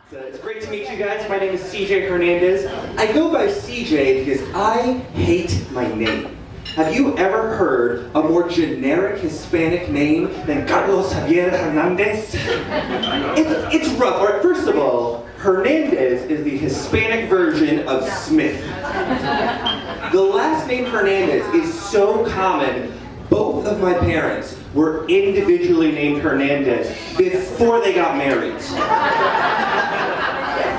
It's great to meet you guys. My name is CJ Hernandez. I go by CJ because I hate my name. Have you ever heard a more generic Hispanic name than Carlos Javier Hernandez? It's rough. All right, first of all, Hernandez is the Hispanic version of Smith. The last name Hernandez is so common, both of my parents were individually named Hernandez before they got married.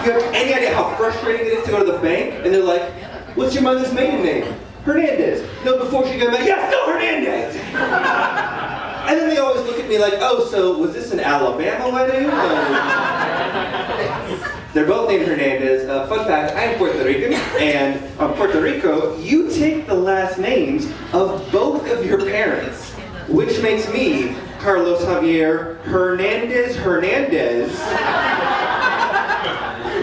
You have any idea how frustrating it is to go to the bank and they're like, "What's your mother's maiden name?" "Hernandez." "No, before she got married." "Yes, no, Hernandez." And then they always look at me like, "Oh, so was this an Alabama wedding?" They're both named Hernandez. Fun fact, I am Puerto Rican, and on Puerto Rico, you take the last names of both of your parents, which makes me Carlos Javier Hernandez Hernandez.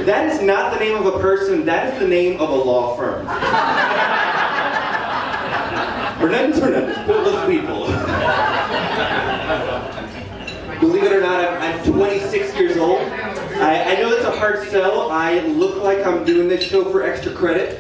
That is not the name of a person, that is the name of a law firm. Hernandez Hernandez, Portland people. Believe it or not, I'm 26 years old. I know that's a hard sell. I look like I'm doing this show for extra credit.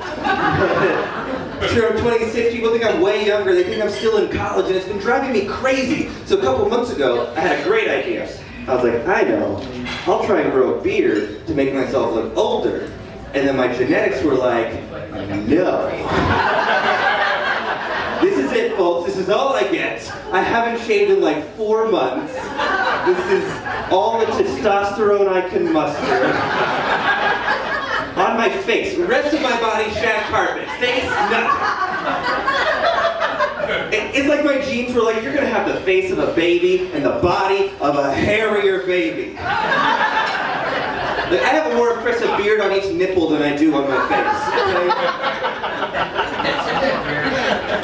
Sure, I'm 26, people think I'm way younger, they think I'm still in college, and it's been driving me crazy. So a couple months ago, I had a great idea. I was like, I know, I'll try and grow a beard to make myself look older. And then my genetics were like, no. This is it, folks, this is all I get. I haven't shaved in like 4 months. This is all the testosterone I can muster. On my face, the rest of my body, shag carpet. Face, nothing. It's like my genes were like, you're gonna have the face of a baby and the body of a hairier baby. Like, I have a more impressive beard on each nipple than I do on my face.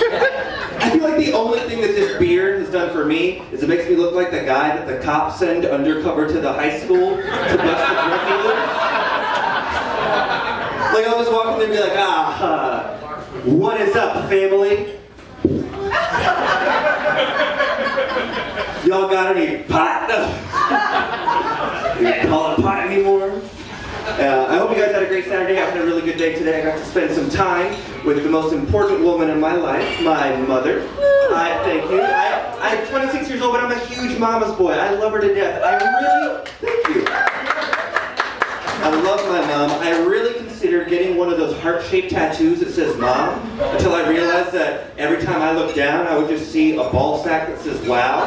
Okay? I feel like the only thing that this beard has done for me is it makes me look like the guy that the cops send undercover to the high school to bust the drug dealers. Like, I'll just walk in there and be like, what is up, family? Y'all got any pot? No. You call it pot anymore? I hope you guys had a great Saturday. I had a really good day today. I got to spend some time with the most important woman in my life, my mother. Thank you. I'm 26 years old, but I'm a huge mama's boy. I love her to death. Thank you. I love my mom. I really considered getting one of those heart-shaped tattoos that says mom, until I realized that every time I look down, I would just see a ball sack that says wow.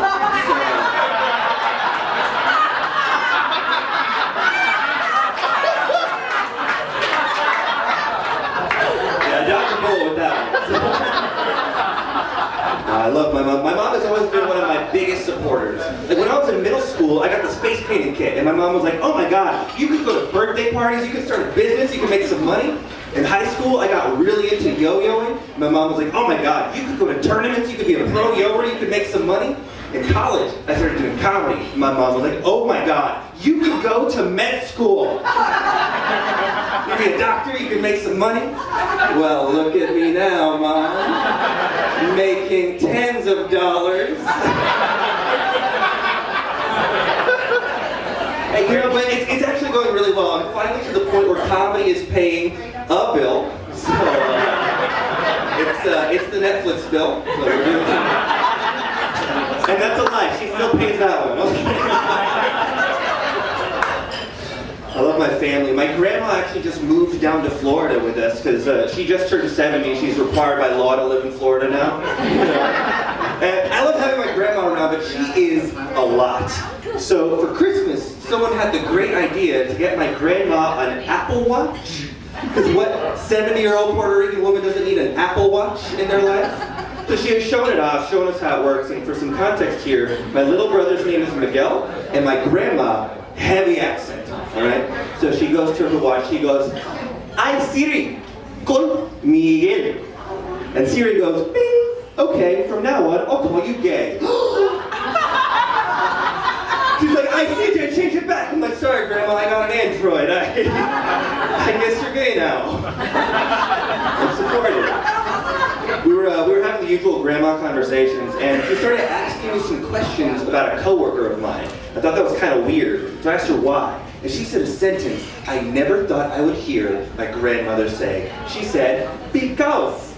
With that one. I love my mom. My mom has always been one of my biggest supporters. Like when I was in middle school, I got this face painting kit, and my mom was like, "Oh my God, you could go to birthday parties, you could start a business, you could make some money." In high school, I got really into yo-yoing. My mom was like, "Oh my God, you could go to tournaments, you could be a pro yo-er, you could make some money." In college, I started doing comedy. My mom was like, "Oh my God, you could go to med school. You could be a doctor, you could make some money." Well, look at me now, Mom. Making tens of dollars. And you know, but it's actually going really well. I'm finally to the point where comedy is paying a bill. So, it's the Netflix bill. So we're doing it. And that's a lie, she still pays that one. I love my family. My grandma actually just moved down to Florida with us because she just turned 70. She's required by law to live in Florida now. And I love having my grandma around, but she is a lot. So for Christmas, someone had the great idea to get my grandma an Apple Watch. Because what 70-year-old Puerto Rican woman doesn't need an Apple Watch in their life? So she has shown it off, showing us how it works. And for some context here, my little brother's name is Miguel, and my grandma, heavy accent, all right? So she goes to her watch, she goes, "Ay, Siri, con Miguel." And Siri goes, "Bing, okay, from now on, I'll call you gay." She's like, "I see you, change it back." I'm like, "Sorry, Grandma, I got an Android. I guess you're gay now." I'm supportive. We were having the usual grandma conversations, and she started asking me some questions about a coworker of mine. I thought that was kind of weird, so I asked her why. and she said a sentence I never thought I would hear my grandmother say. She said, "Because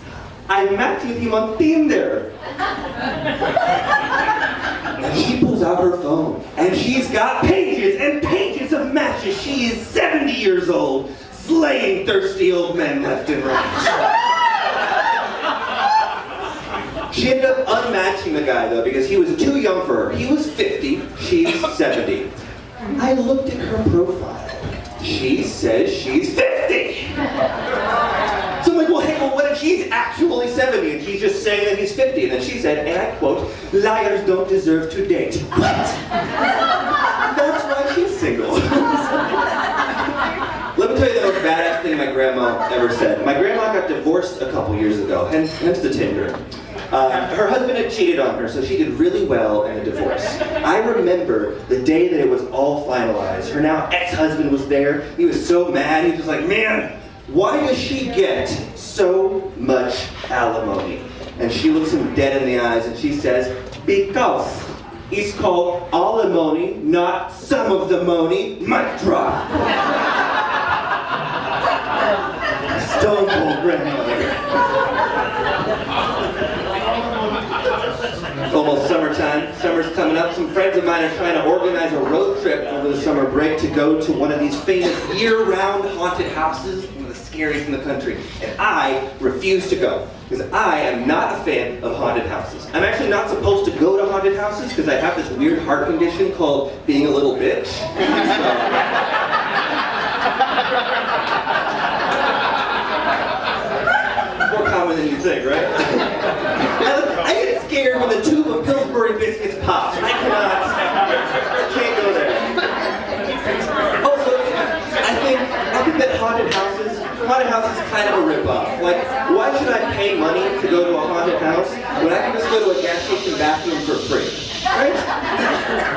I met with him on Tinder." And she pulls out her phone, and she's got pages and pages of matches. She is 70 years old, slaying thirsty old men left and right. She ended up unmatching the guy, though, because he was too young for her. He was 50, she's 70. I looked at her profile. She says she's 50! So I'm like, well, hey, what if she's actually 70 and he's just saying that he's 50? And then she said, and I quote, "Liars don't deserve to date." What? That's why she's single. Let me tell you the most badass thing my grandma ever said. My grandma got divorced a couple years ago, hence the Tinder. Her husband had cheated on her, so she did really well in the divorce. I remember the day that it was all finalized. Her now ex-husband was there. He was so mad. He was like, "Man, why does she get so much alimony?" And she looks him dead in the eyes and she says, "Because it's called alimony, not some of the money." Mic drop. Stone cold grandmother. It's almost summertime. Summer's coming up. Some friends of mine are trying to organize a road trip over the summer break to go to one of these famous year-round haunted houses, one of the scariest in the country. And I refuse to go, because I am not a fan of haunted houses. I'm actually not supposed to go to haunted houses because I have this weird heart condition called being a little bitch. More common than you think, right? I get scared when the tube of Pillsbury biscuits pops. I can't go there. Also, I think that haunted house is kind of a ripoff. Like, why should I pay money to go to a haunted house when I can just go to a gas station bathroom for free? Right?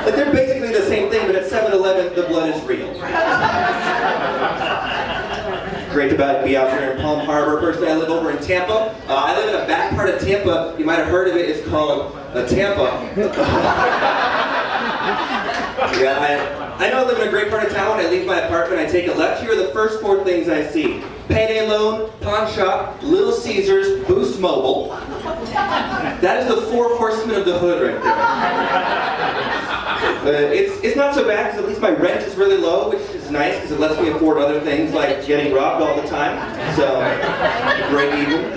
Like, they're basically the same thing, but at 7-Eleven, the blood is real. Great to be out here in Palm Harbor. Personally, I live over in Tampa. I live in a back part of Tampa. You might have heard of it. It's called Tampa. Yeah, I know I live in a great part of town. When I leave my apartment, I take a left. Here are the first 4 things I see: payday loan, pawn shop, Little Caesars, Boost Mobile. That is the 4 horsemen of the hood right there. It's not so bad because at least my rent is really low, which is nice because it lets me afford other things like getting robbed all the time. So, break even.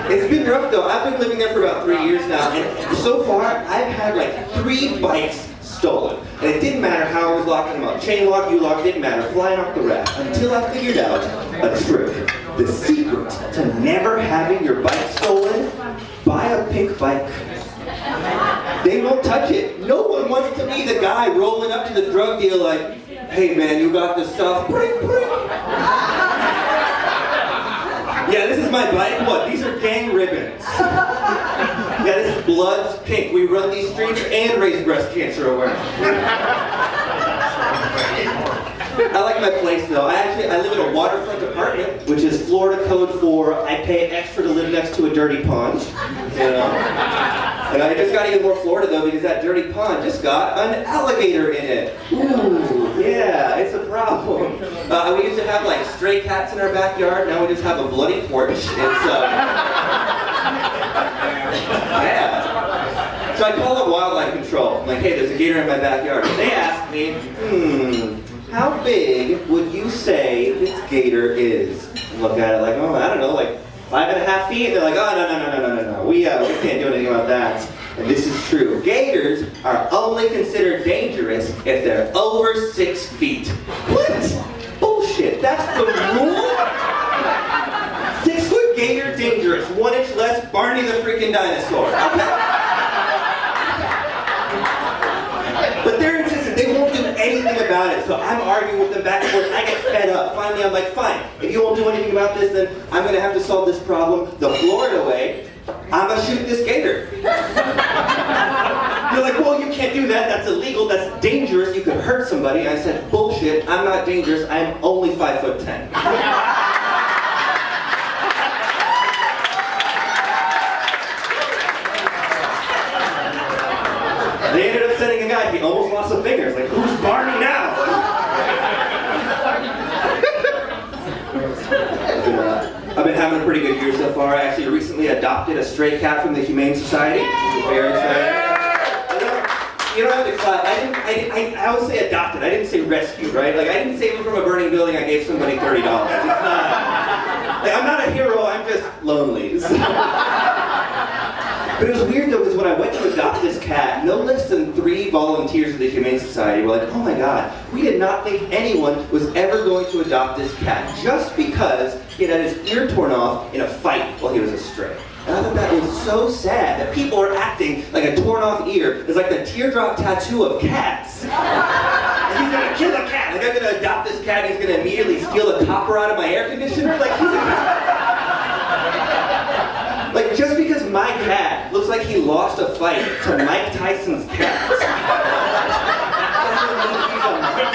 It's been rough though. I've been living there for about 3 years now, and so far I've had like 3 bikes stolen. And it didn't matter how I was locking them up. Chain lock, U-lock, didn't matter. Flying off the rack. Until I figured out a trick. The secret to never having your bike stolen: buy a pink bike. They won't touch it. No one wants to be the guy rolling up to the drug deal like, "Hey man, you got this stuff?" Bring. Yeah, this is my bike. What? These are gang ribbons. Yeah, this is blood's pink. We run these streets and raise breast cancer awareness. I like my place though. I live in a waterfront apartment, which is Florida code for I pay extra to live next to a dirty pond. You know? And I just got even more Florida though, because that dirty pond just got an alligator in it. Ooh, yeah, it's a problem. We used to have like stray cats in our backyard. Now we just have a bloody porch. It's yeah. So I call up wildlife control. I'm like, "Hey, there's a gator in my backyard." And they ask me, "How big would you say this gator is?" I look at it like, "Oh, I don't know, like 5.5 feet." And they're like, "Oh, no. We can't do anything about that." And this is true. Gators are only considered dangerous if they're over 6 feet. What? Bullshit. That's the rule? 6-foot gator dangerous. 1 inch less, Barney the freaking dinosaur. Okay. But they're insistent. They won't do anything about it. So I'm arguing with them back and forth. I get fed up. Finally, I'm like, "Fine. If you won't do anything about this, then I'm going to have to solve this problem the Florida way. I'm going to shoot this gator." You're like, "Well, you can't do that. That's illegal. That's dangerous. You could hurt somebody." I said, "Bullshit. I'm not dangerous. I'm only 5'10". They ended up sending a guy. He almost lost a finger. It's like, "Who's Barney now?" pretty good year so far. I actually recently adopted a stray cat from the Humane Society. Very excited. You don't have to clap. I always say adopted. I didn't say rescued, right? Like, I didn't save him from a burning building. I gave somebody $30. It's not. Like, I'm not a hero. I'm just lonely. But it was weird though, because when I went to adopt this cat, no less than 3 volunteers of the Humane Society were like, oh my god, we did not think anyone was ever going to adopt this cat just because he had his ear torn off in a fight while he was a stray. And I thought that was so sad that people are acting like a torn off ear is like the teardrop tattoo of cats. And he's gonna kill a cat. Like, I'm gonna adopt this cat and he's gonna immediately steal the copper out of my air conditioner. Like, he's a like, just because my cat looks like he lost a fight to Mike Tyson's cat, doesn't mean he's a monster.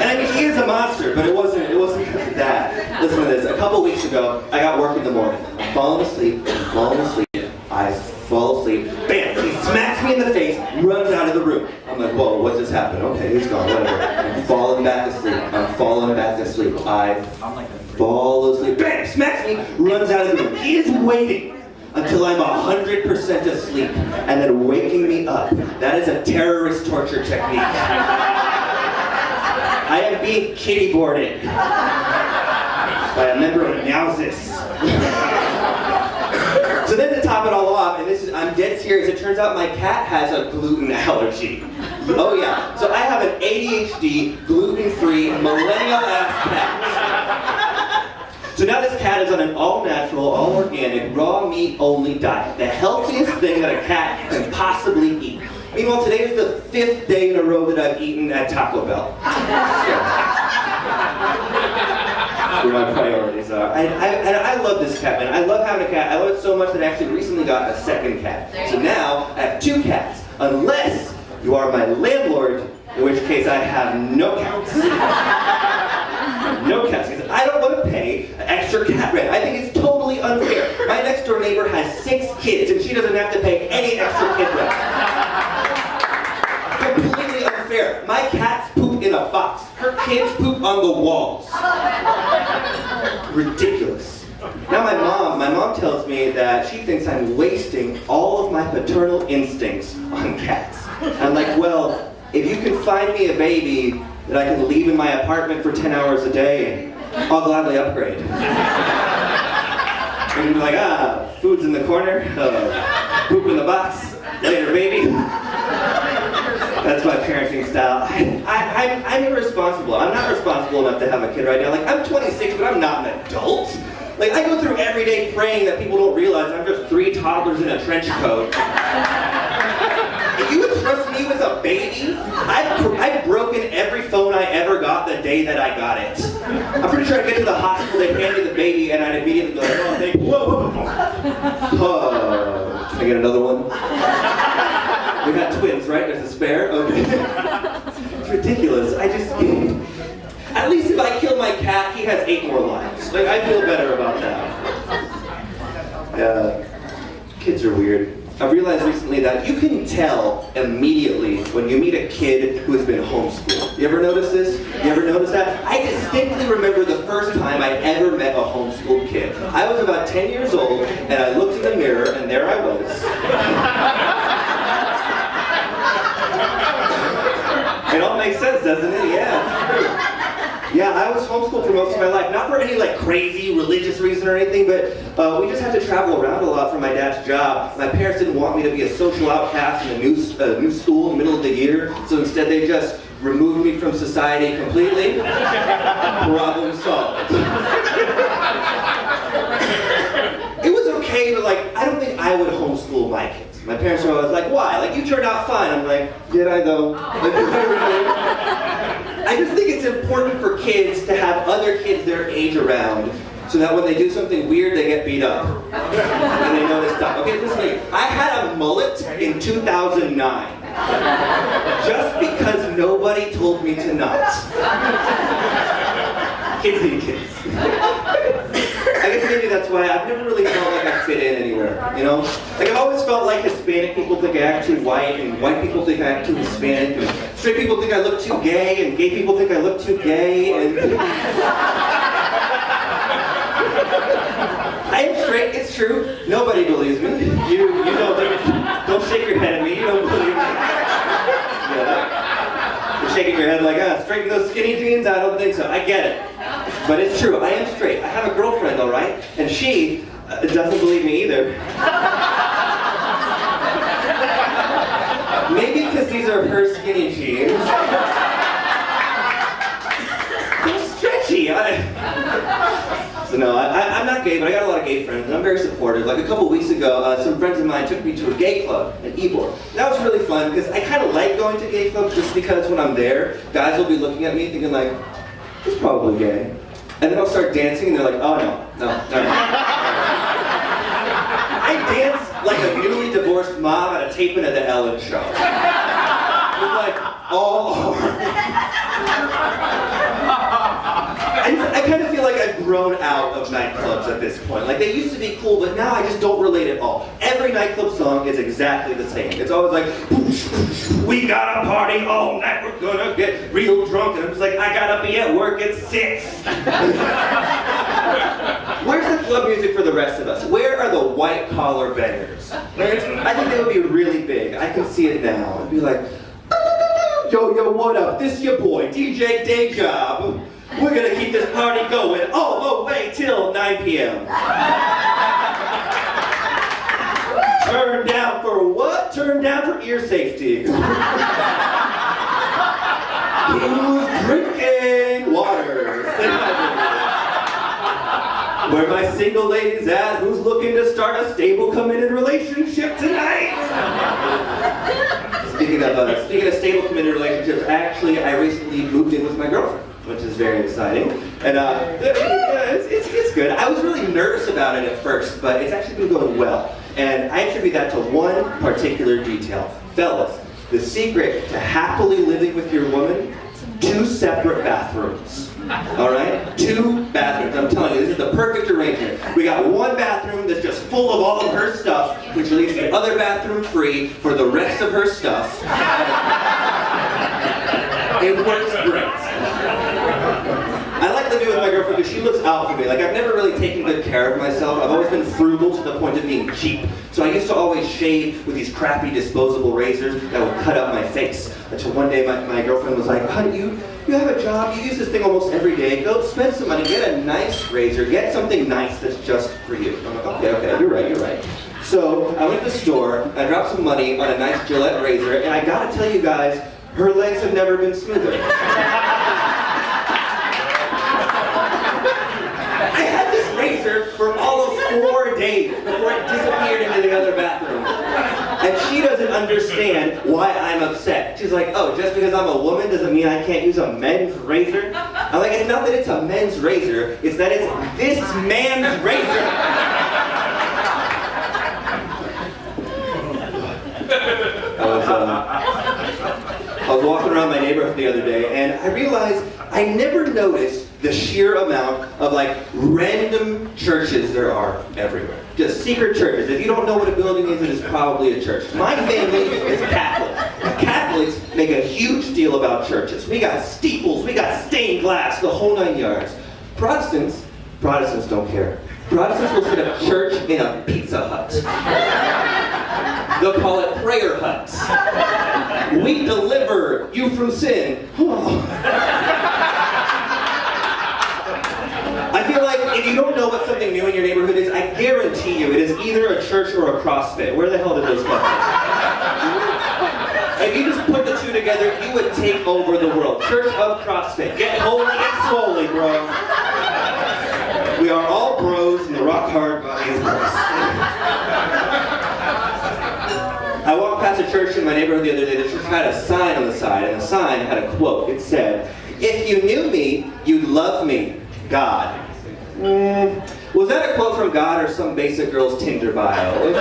And I mean, he is a monster, but it wasn't because of that. Listen to this. A couple weeks ago, I got work in the morning. I'm falling asleep. I fall asleep. Bam! He smacks me in the face, runs out of the room. I'm like, whoa, what just happened? Okay, he's gone, whatever. I'm falling back asleep. I fall asleep. Bam! Smacks me, runs out of the room. He is waiting until I'm 100% asleep and then waking me up. That is a terrorist torture technique. I am being kitty boarded by a member of Nowsis. So then to top it all off, and I'm dead serious, it turns out my cat has a gluten allergy. Oh yeah, so I have an ADHD, gluten-free, millennial-ass cat. So now this cat is on an all-natural, all-organic, raw meat-only diet. The healthiest thing that a cat can possibly eat. Meanwhile, today is the 5th day in a row that I've eaten at Taco Bell. Where my priorities are. I love this cat, man. I love having a cat. I love it so much that I actually recently got a second cat. So now I have 2 cats, unless you are my landlord, in which case I have no cats. No cats, because I don't want to pay extra cat rent. I think it's totally unfair. My next door neighbor has 6 kids, and she doesn't have to pay any extra kid rent. Completely unfair. My cats poop in a box. Her kids poop on the walls. Ridiculous. Now my mom tells me that she thinks I'm wasting all of my paternal instincts on cats. I'm like, well, if you can find me a baby that I can leave in my apartment for 10 hours a day, I'll gladly upgrade. And you'd be like, food's in the corner, poop in the box, later baby. That's my parenting style. I'm irresponsible. I'm not responsible enough to have a kid right now. Like, I'm 26, but I'm not an adult. Like, I go through every day praying that people don't realize I'm just 3 toddlers in a trench coat. If you would trust me with a baby, I've broken every phone I ever got the day that I got it. I'm pretty sure I'd get to the hospital, they'd hand me the baby, and I'd immediately be like, oh, thank you. Whoa. Can I get another one? We got twins, right? There's a spare? Okay. It's ridiculous. At least if I kill my cat, he has 8 more lives. Like, I feel better about that. Kids are weird. I've realized recently that you can tell immediately when you meet a kid who has been homeschooled. You ever notice this? You ever notice that? I distinctly remember the first time I ever met a homeschooled kid. I was about 10 years old, and I looked in the mirror, and there I was. It all makes sense, doesn't it? Yeah, it's true. Yeah, I was homeschooled for most of my life. Not for any like crazy religious reason or anything, but we just had to travel around a lot for my dad's job. My parents didn't want me to be a social outcast in a new school in the middle of the year, so instead they just removed me from society completely. Problem solved. It was okay, but like, I don't think I would homeschool my kids. My parents are always like, why? Like, you turned out fine. I'm like, did I though? Like, did I really? I just think it's important for kids to have other kids their age around, so that when they do something weird, they get beat up. And they know to stop. Okay, listen to me. I had a mullet in 2009. Just because nobody told me to not. Kids need kids. I guess maybe that's why I've never really felt like I fit in anywhere, you know? Like, I've always felt like Hispanic people think I act too white, and white people think I act too Hispanic, and straight people think I look too gay, and gay people think I look too gay, and... I am straight, it's true. Nobody believes me. You don't shake your head at me, you don't believe me. Yeah. You're shaking your head like, straighten those skinny jeans? I don't think so. I get it. But it's true, I am straight. I have a girlfriend, all right? And she doesn't believe me either. Maybe because these are her skinny jeans. They're stretchy. So no, I'm not gay, but I got a lot of gay friends, and I'm very supportive. Like a couple weeks ago, some friends of mine took me to a gay club in Ybor. That was really fun, because I kind of like going to gay clubs just because when I'm there, guys will be looking at me thinking like, he's probably gay. And then I'll start dancing, and they're like, oh no. I dance like a newly divorced mom at a taping of the Ellen show. With like, all over. I kind of feel like I've grown out of nightclubs at this point. Like, they used to be cool, but now I just don't relate at all. Every nightclub song is exactly the same. It's always like, we gotta party all night, we're gonna get real drunk. And I'm just like, I gotta be at work at 6. Where's the club music for the rest of us? Where are the white-collar bangers? I think they would be really big. I can see it now. It'd be like, yo, what up? This your boy, DJ Dayjob. We're gonna keep this party going all the way till 9 p.m. Turn down for what? Turn down for ear safety. Who's drinking water? Where my single ladies at? Who's looking to start a stable, committed relationship tonight? Speaking of stable, committed relationships, actually, I recently moved in with my girlfriend, which is very exciting. And it's good. I was really nervous about it at first, but it's actually been going well. And I attribute that to one particular detail. Fellas, the secret to happily living with your woman, 2 separate bathrooms. All right? 2 bathrooms. I'm telling you, this is the perfect arrangement. We got one bathroom that's just full of all of her stuff, which leaves the other bathroom free for the rest of her stuff. It works great. I like living with my girlfriend because she looks out for me. Like, I've never really taken good care of myself. I've always been frugal to the point of being cheap. So I used to always shave with these crappy disposable razors that would cut up my face. Until one day my girlfriend was like, honey, you have a job, you use this thing almost every day. Go spend some money, get a nice razor, get something nice that's just for you. I'm like, okay, you're right. So I went to the store, I dropped some money on a nice Gillette razor, and I gotta tell you guys, her legs have never been smoother. I had this razor for all of 4 days before it disappeared into the other bathroom. And she doesn't understand why I'm upset. She's like, oh, just because I'm a woman doesn't mean I can't use a men's razor? I'm like, it's not that it's a men's razor, it's that it's this man's razor. I was walking around my neighborhood the other day, and I realized I never noticed the sheer amount of like random churches there are everywhere. Just secret churches. If you don't know what a building is, it is probably a church. My family is Catholic. Catholics make a huge deal about churches. We got steeples, we got stained glass, the whole 9 yards. Protestants don't care. Protestants will set up church in a Pizza Hut. They'll call it prayer huts. We deliver you from sin. I feel like if you don't know what something new in your neighborhood is, I guarantee you it is either a church or a CrossFit. Where the hell did those come from? If you just put the 2 together, you would take over the world. Church of CrossFit. Get holy and swollen, bro. We are all bros in the rock hard body of Christ. I walked past a church in my neighborhood the other day. The church had a sign on the side, and the sign had a quote. It said, if you knew me, you'd love me, God. Was that a quote from God or some basic girl's Tinder bio?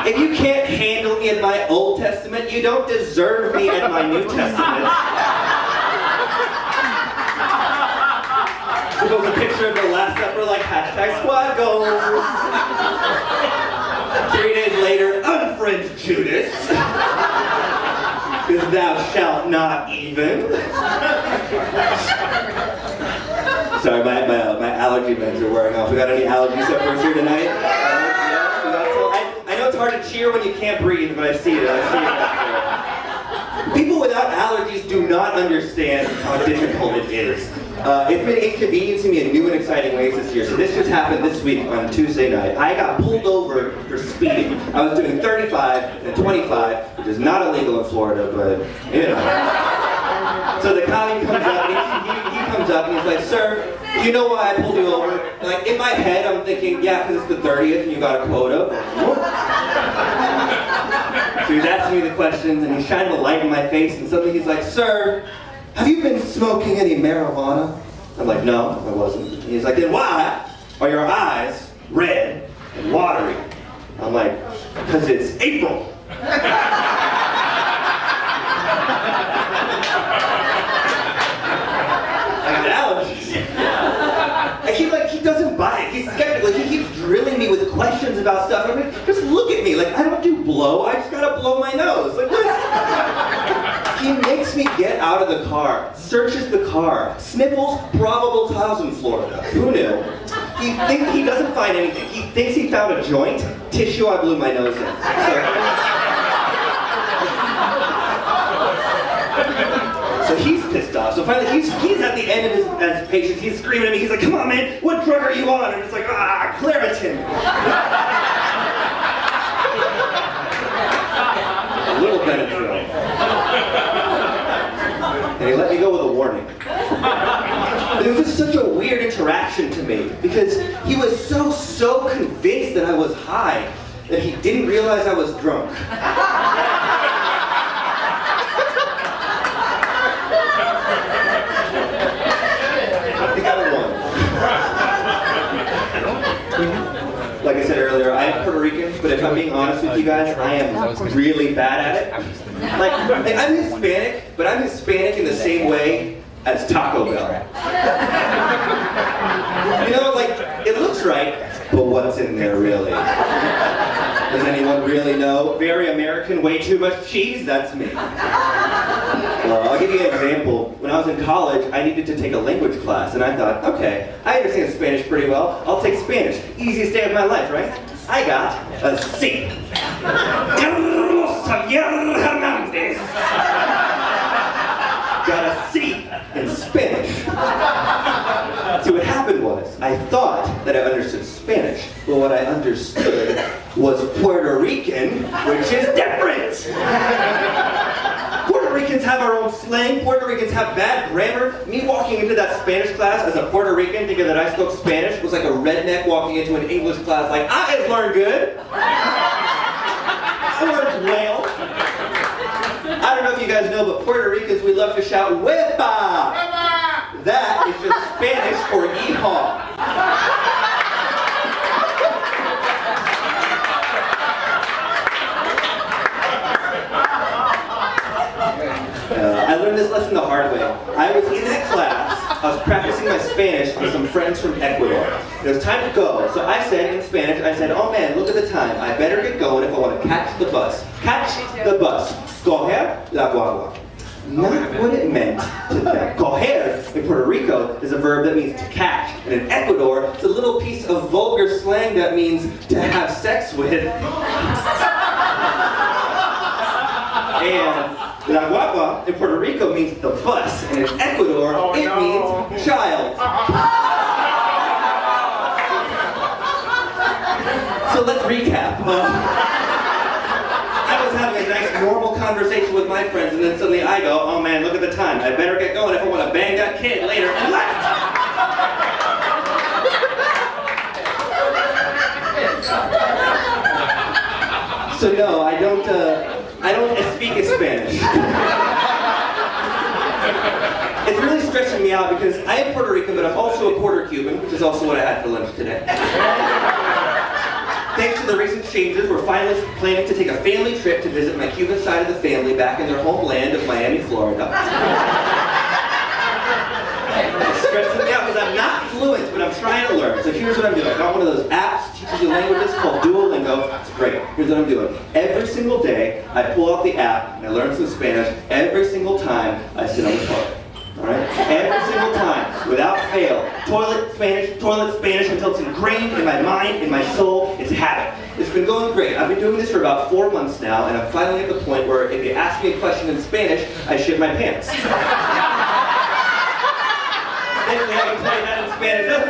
If you can't handle me in my Old Testament, you don't deserve me in my New Testament. It was a picture of the Last Supper, like #squad goals. 3 days later, unfriend Judas. Because thou shalt not even. Sorry, my allergy meds are wearing off. We got any allergy sufferers here tonight? Yeah, we got some. I know it's hard to cheer when you can't breathe, but I see it. People without allergies do not understand how difficult it is. It's been inconveniencing me in new and exciting ways this year. So this just happened this week on Tuesday night. I got pulled over for speeding. I was doing 35 and 25, which is not illegal in Florida, but you know. So the commie comes up and he comes up and he's like, "Sir, do you know why I pulled you over?" And like in my head, I'm thinking, yeah, because it's the 30th and you got a quota. So he's asking me the questions and he's shining a light in my face and suddenly he's like, "Sir, have you been smoking any marijuana?" I'm like, "No, I wasn't." And he's like, "Then why are your eyes red and watery?" I'm like, "Because it's April." He doesn't buy it. He's skeptical. He keeps drilling me with questions about stuff. I'm like, just look at me. Like, I don't do blow. I just gotta blow my nose. Like, what? He makes me get out of the car, searches the car, sniffles probable cause in Florida. Who knew? He doesn't find anything. He thinks he found a joint. Tissue I blew my nose in. So he's pissed off. So finally, he's at the end of his patience. He's screaming at me. He's like, "Come on, man, what drug are you on?" And it's like, Claritin. A little Benadryl. And he let me go with a warning. But it was just such a weird interaction to me because he was so convinced that I was high that he didn't realize I was drunk. Like I said earlier, I am Puerto Rican, but if I'm being honest with you guys, I am really bad at it. Like I'm Hispanic, but I'm Hispanic in the same way as Taco Bell. You know, like, it looks right, but what's in there really? Does anyone really know? Very American, way too much cheese? That's me. I'll give you an example. When I was in college, I needed to take a language class, and I thought, okay, I understand Spanish pretty well. I'll take Spanish. Easiest day of my life, right? I got a C. Carlos Javier Hernandez. Got a C in Spanish. See, what happened was, I thought that I understood Spanish, but what I understood was Puerto Rican, which is different. Puerto Ricans have our own slang. Puerto Ricans have bad grammar. Me walking into that Spanish class as a Puerto Rican thinking that I spoke Spanish was like a redneck walking into an English class like, I learned good. I learned well. I don't know if you guys know, but Puerto Ricans, we love to shout, "Huepa!" That is just Spanish for yeehaw. I learned this lesson the hard way. I was in that class, I was practicing my Spanish with some friends from Ecuador. It was time to go, so I said in Spanish, "Oh man, look at the time. I better get going if I want to catch the bus." Catch the bus. Coger la guagua. Not what it meant to them. Coger in Puerto Rico is a verb that means to catch, and in Ecuador, it's a little piece of vulgar slang that means to have sex with. And la guagua in Puerto Rico means the bus, and in Ecuador, means child. So let's recap. I was having a nice normal conversation with my friends, and then suddenly I go, "Oh man, look at the time. I better get going if I want to bang that kid later," and left. So no, I don't speak Spanish. It's really stressing me out because I am Puerto Rican, but I'm also a quarter Cuban, which is also what I had for lunch today. Thanks to the recent changes, we're finally planning to take a family trip to visit my Cuban side of the family back in their homeland of Miami, Florida. It's stressing me out because I'm not fluent, but I'm trying to learn. So here's what I'm doing. I got one of those apps that teaches you languages called Duolingo. It's great. Here's what I'm doing. Every single day, I pull out the app and I learn some Spanish. Every single time I sit on the toilet. Alright? Every single time. without fail. Toilet Spanish until it's ingrained in my mind, in my soul. It's a habit. It's been going great. I've been doing this for about 4 months now, and I'm finally at the point where if you ask me a question in Spanish, I shit my pants. Thankfully, I can play that in Spanish.